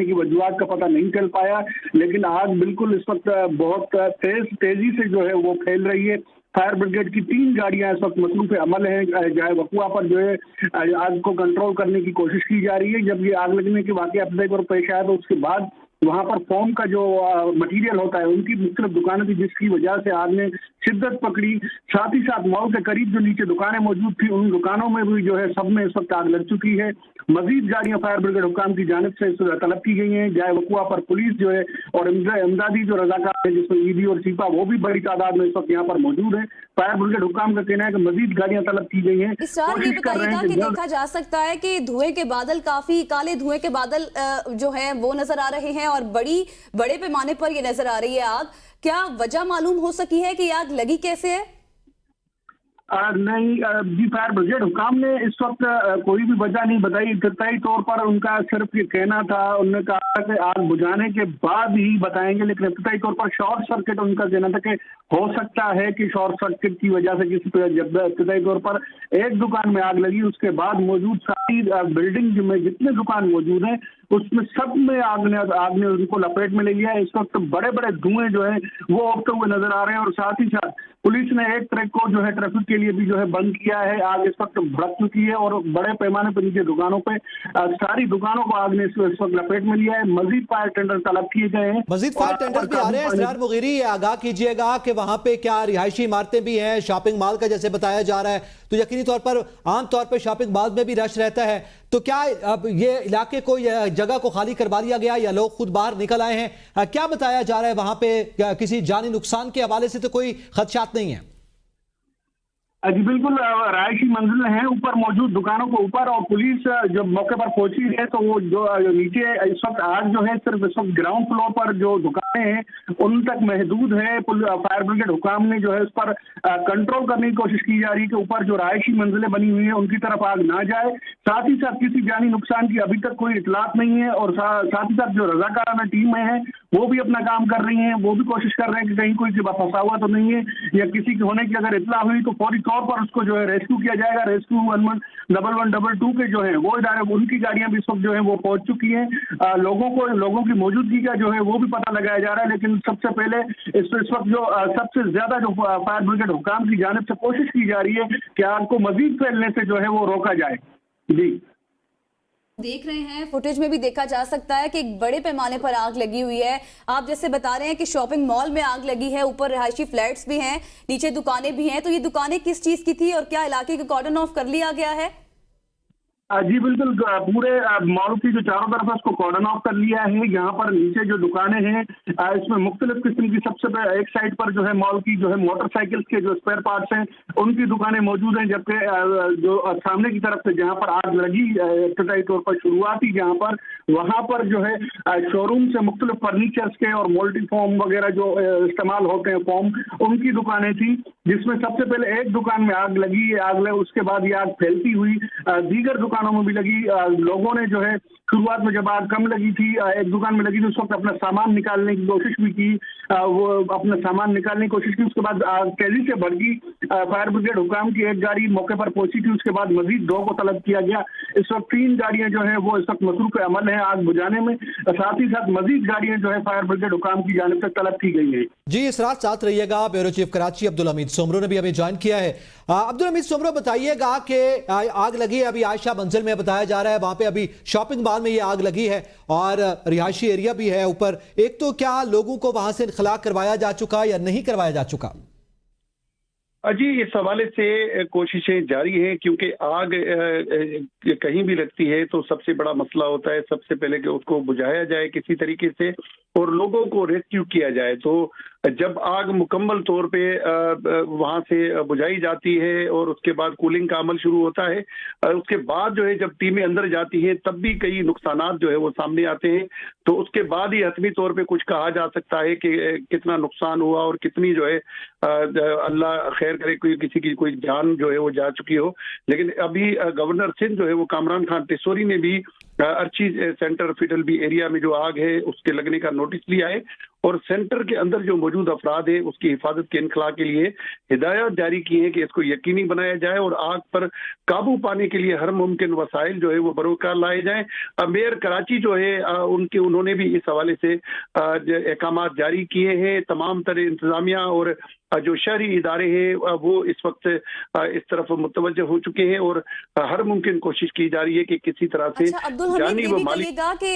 की वजूहत का पता नहीं चल पाया, लेकिन आग बिल्कुल इस वक्त बहुत तेजी से जो है वो फैल रही है। फायर ब्रिगेड की 3 गाड़ियां इस वक्त मसरूफ अमल है, जाए वकुआ पर जो है आग को कंट्रोल करने की कोशिश की जा रही है। जब ये आग लगने के वाकई अपने पर पेश आया तो उसके बाद वहां पर फोम का जो मटेरियल होता है उनकी मुख्तलिफ दुकानें थी, जिसकी वजह से आग ने शिद्दत पकड़ी। साथ ही साथ मॉल के करीब जो नीचे दुकानें मौजूद थी उन दुकानों में भी जो है सब में इस वक्त आग लग चुकी है। मजीद गाड़ियां फायर ब्रिगेड हुकाम की जानिब से तलब की गई हैं। जाए वकुआ पर पुलिस जो है और इमदादी जो रजाकार है जिसमें ईडी और सीपा वो भी बड़ी तादाद में इस वक्त यहाँ पर मौजूद है। फायर ब्रिगेड हुकाम का कहना है कि मजीद गाड़ियां तलब की गई हैं। इसरार ये बताइएगा कि देखा जा सकता है कि धुएं के बादल, काफी काले धुएं के बादल जो है वो नजर आ रहे हैं और बड़े पैमाने पर ये नजर आ रही है आग। क्या वजह मालूम हो सकी है कि आग लगी कैसे है? नहीं जी, फायर ब्रिगेड हुकाम ने इस वक्त कोई भी वजह नहीं बताई। इब्तदाई तौर पर उनका सिर्फ ये कहना था, उन्होंने कहा कि आग बुझाने के बाद ही बताएंगे, लेकिन इब्तदाई तौर पर शॉर्ट सर्किट उनका कहना था कि हो सकता है कि शॉर्ट सर्किट की वजह से किसी जब इब्तदाई तौर पर एक दुकान में आग लगी, उसके बाद मौजूद सारी बिल्डिंग में जितने दुकान मौजूद हैं उसमें सब में आग ने उनको लपेट में ले लिया है। इस वक्त बड़े बड़े धुएं जो है वो उठते हुए नजर आ रहे हैं और साथ ही साथ पुलिस ने एक ट्रक को जो है ट्रैफिक के लिए भी जो है बंद किया है। आग इस वक्त भड़क चुकी है और बड़े पैमाने पर नीचे दुकानों पे सारी दुकानों को आग ने इस वक्त लपेट में लिया है। मजीद फायर टेंडर तलब किए गए हैं। मजीद फायर टेंडर भी आ रहे हैं। इसरार मुगीरी, ये आगाह कीजिएगा कि वहां पे क्या रिहायशी इमारतें भी हैं, शॉपिंग मॉल का जैसे बताया जा रहा है, तो यकीनी तौर पर आम तौर पर शॉपिंग मॉल में भी रश रहता है, तो क्या अब ये इलाके को, जगह को खाली करवा दिया गया या लोग खुद बाहर निकल आए हैं? क्या बताया जा रहा है वहां पे? किसी जानी नुकसान के हवाले से तो कोई खदशात नहीं है? जी बिल्कुल, रहायशी मंजिल हैं ऊपर मौजूद दुकानों के ऊपर, और पुलिस जब मौके पर पहुंची है तो वो जो नीचे इस वक्त आग जो है सिर्फ इस वक्त ग्राउंड फ्लोर पर जो दुकानें हैं उन तक महदूद है। फायर ब्रिगेड हुकाम ने जो है उस पर कंट्रोल करने की कोशिश की जा रही है कि ऊपर जो रहायशी मंजिलें बनी हुई हैं उनकी तरफ आग ना जाए। साथ ही साथ किसी जानी नुकसान की अभी तक कोई इतलात नहीं है और साथ ही साथ जो रजाकाराना टीमें हैं वो भी अपना काम कर रही हैं। वो भी कोशिश कर रहे हैं कि कहीं कोई फंसा हुआ तो नहीं है या किसी के होने की अगर इतला हुई तो फौरी तौर पर उसको जो है रेस्क्यू किया जाएगा। रेस्क्यू 111122 के जो है वो इदारे, उनकी गाड़ियां भी इस वक्त जो है वो पहुंच चुकी हैं। लोगों की मौजूदगी का जो है वो भी पता लगाया जा रहा है, लेकिन सबसे पहले इस वक्त जो सबसे ज्यादा जो फायर ब्रिगेड हुकाम की जानिब से कोशिश की जा रही है कि आग को मजीद फैलने से जो है वो रोका जाए। जी देख रहे हैं, फुटेज में भी देखा जा सकता है कि एक बड़े पैमाने पर आग लगी हुई है। आप जैसे बता रहे हैं कि शॉपिंग मॉल में आग लगी है, ऊपर रिहायशी फ्लैट्स भी हैं, नीचे दुकानें भी हैं, तो ये दुकानें किस चीज की थी और क्या इलाके को कॉर्डन ऑफ कर लिया गया है? जी बिल्कुल, पूरे मॉल की जो चारों तरफ है उसको कॉर्डन ऑफ कर लिया है। यहाँ पर नीचे जो दुकानें हैं इसमें मुख्तलिफ किस्म की, सबसे एक साइड पर जो है मॉल की जो है मोटरसाइकिल्स के जो स्पेयर पार्ट्स हैं उनकी दुकानें मौजूद हैं, जबकि जो सामने की तरफ से जहाँ पर आग लगी इब्तदाई तौर पर शुरुआती जहाँ पर वहाँ पर जो है शोरूम से मुख्तलिफ फर्नीचर्स के और मोल्टी फॉर्म वगैरह जो इस्तेमाल होते हैं फॉर्म, उनकी दुकानें थी, जिसमें सबसे पहले एक दुकान में आग लगी। उसके बाद ये आग फैलती हुई दीगर दुकानों में भी लगी। लोगों ने जो है शुरुआत में जब आग कम लगी थी, एक दुकान में लगी थी, उस वक्त अपना सामान निकालने की कोशिश भी की। वो अपना सामान निकालने की कोशिश की, उसके बाद आग तेजी से बढ़ गई। फायर ब्रिगेड हुकाम की एक गाड़ी मौके पर पहुंची थी, उसके बाद मजीद 2 को तलब किया गया। इस वक्त 3 गाड़ियां जो है वो इस वक्त मसरूफ अमल है आग बुझाने में। साथ ही साथ मजीद गाड़ियां जो है फायर ब्रिगेड हुकाम की जानिब से तलब की गई है। जी, इस रात साथ रहिएगा। ब्यूरो चीफ कराची अब्दुल हमीद सोमरो ने भी हमें ज्वाइन किया है। अब्दुल हमीद सोमरो, बताइएगा कि आग लगी है अभी आयशा मंजिल में, बताया जा रहा है वहां पे अभी शॉपिंग मॉल में ये आग लगी है और रिहायशी एरिया भी है ऊपर। एक तो क्या लोगों को वहां से इनखला करवाया जा चुका या नहीं करवाया जा चुका? जी, इस हवाले से कोशिशें जारी हैं, क्योंकि आग कहीं भी लगती है तो सबसे बड़ा मसला होता है सबसे पहले कि उसको बुझाया जाए किसी तरीके से और लोगों को रेस्क्यू किया जाए। तो जब आग मुकम्मल तौर पे वहां से बुझाई जाती है और उसके बाद कूलिंग का अमल शुरू होता है, उसके बाद जो है जब टीमें अंदर जाती हैं तब भी कई नुकसानात जो है वो सामने आते हैं। तो उसके बाद ही हतमी तौर पे कुछ कहा जा सकता है कि कितना नुकसान हुआ और कितनी जो है अल्लाह खैर करे किसी की कोई जान जो है वो जा चुकी हो। लेकिन अभी गवर्नर सिंध जो है वो कामरान खान टिसोरी ने भी अर्ची सेंटर फिडलबी एरिया में जो आग है उसके लगने का नोटिस लिया है और सेंटर के अंदर जो मौजूद अफराद है उसकी हिफाजत के इनखला के लिए हिदायत जारी की है कि इसको यकीनी बनाया जाए और आग पर काबू पाने के लिए हर मुमकिन वसाइल जो है वो बरोकार लाए जाएं। मेयर कराची जो है उन्होंने भी इस हवाले से अहकाम जारी किए हैं। तमाम तरह इंतजामिया और जो शहरी इदारे हैं वो इस वक्त इस तरफ मुतवज्जह हो चुके हैं और हर मुमकिन कोशिश की जा रही है कि किसी तरह से अच्छा, अब्दुल हमीद, जानी ये व भी माली कहिएगा कि